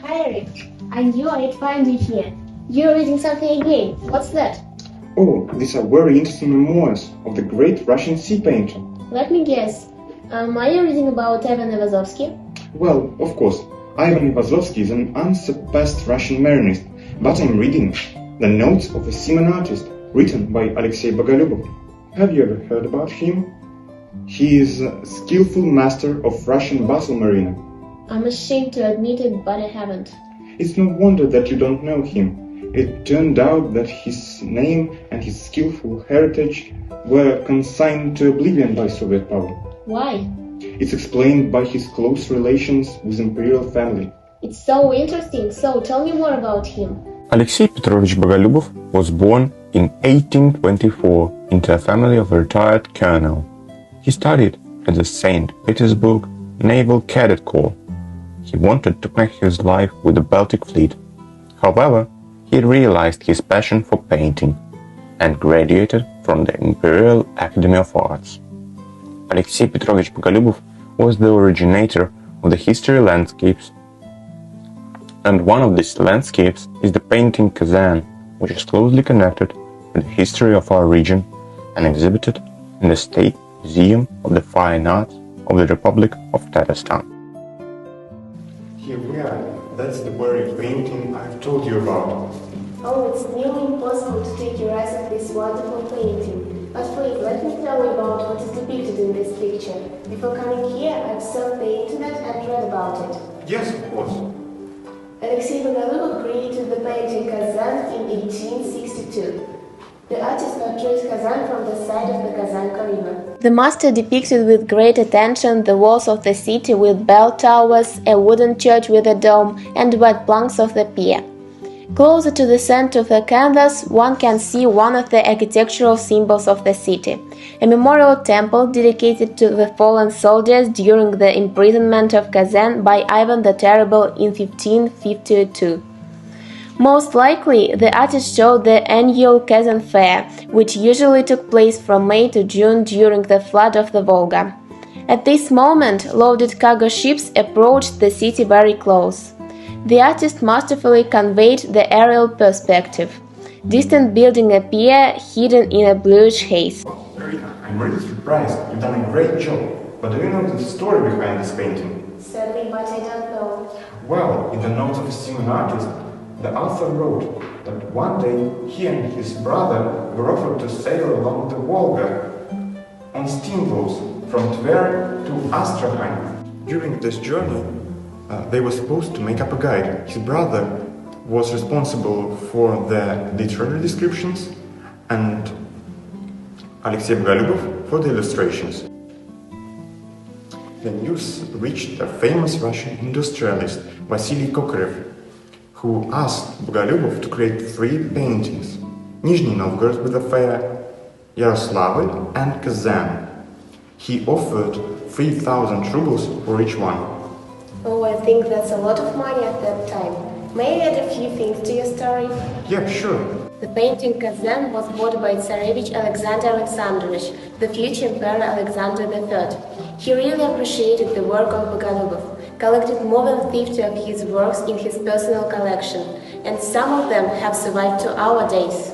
Hi Eric, I knew I'd find you here. You're reading something again. What's that? Oh, these are very interesting memoirs of the great Russian sea painter. Let me guess. Are you reading about Ivan Ivazovsky? Well, of course, Ivan Ivazovsky is an unsurpassed Russian marinist, but I'm reading The Notes of a Seaman Artist, written by Alexei Boголюбов. Have you ever heard about him? He is a skillful master of Russian bustle mariner. I'm ashamed to admit it, but I haven't. It's no wonder that you don't know him. It turned out that his name and his skillful heritage were consigned to oblivion by Soviet power. Why? It's explained by his close relations with imperial family. It's so interesting, so tell me more about him. Alexei Petrovich Boголюбов was born in 1824 into a family of a retired colonel. He studied at the St. Petersburg Naval Cadet Corps. He wanted to make his life with the Baltic Fleet. However, he realized his passion for painting and graduated from the Imperial Academy of Arts. Alexei Petrovich Boголюбов was the originator of the history landscapes, and one of these landscapes is the painting Kazan, which is closely connected with the history of our region and exhibited in the State Museum of the Fine Arts of the Republic of Tatarstan. Here we are. That's the very painting I've told you about. Oh, it's nearly impossible to take your eyes off this wonderful painting. But please, let me tell you about what is depicted in this picture. Before coming here, I've surfed the internet and read about it. Yes, of course. Alexei Boголюбов created the painting Kazan in 1862. The artist portrays Kazan from the side of the Kazanka River. The master depicted with great attention the walls of the city with bell towers, a wooden church with a dome, and white planks of the pier. Closer to the center of the canvas, one can see one of the architectural symbols of the city, a memorial temple dedicated to the fallen soldiers during the imprisonment of Kazan by Ivan the Terrible in 1552. Most likely, the artist showed the annual Kazan Fair, which usually took place from May to June during the flood of the Volga. At this moment, loaded cargo ships approached the city very close. The artist masterfully conveyed the aerial perspective. Distant building appear hidden in a bluish haze. Rita, I'm really surprised. You've done a great job. But do you know the story behind this painting? Certainly, but I don't know. Well, in the Notes of a Seaman Artist, the author wrote that one day he and his brother were offered to sail along the Volga on steamboats from Tver to Astrakhan. During this journey, they were supposed to make up a guide. His brother was responsible for the literary descriptions and Alexei Boголюбов for the illustrations. The news reached a famous Russian industrialist, Vasily Kokorev, who asked Boголюбов to create 3 paintings: Nizhny Novgorod with a fair, Yaroslavl and Kazan. He offered 3,000 rubles for each one. Oh, I think that's a lot of money at that time. May I add a few things to your story? Yeah, sure. The painting Kazan was bought by Tsarevich Alexander Alexandrovich, the future Emperor Alexander III. He really appreciated the work of Boголюбов, collected more than 50 of his works in his personal collection, and some of them have survived to our days.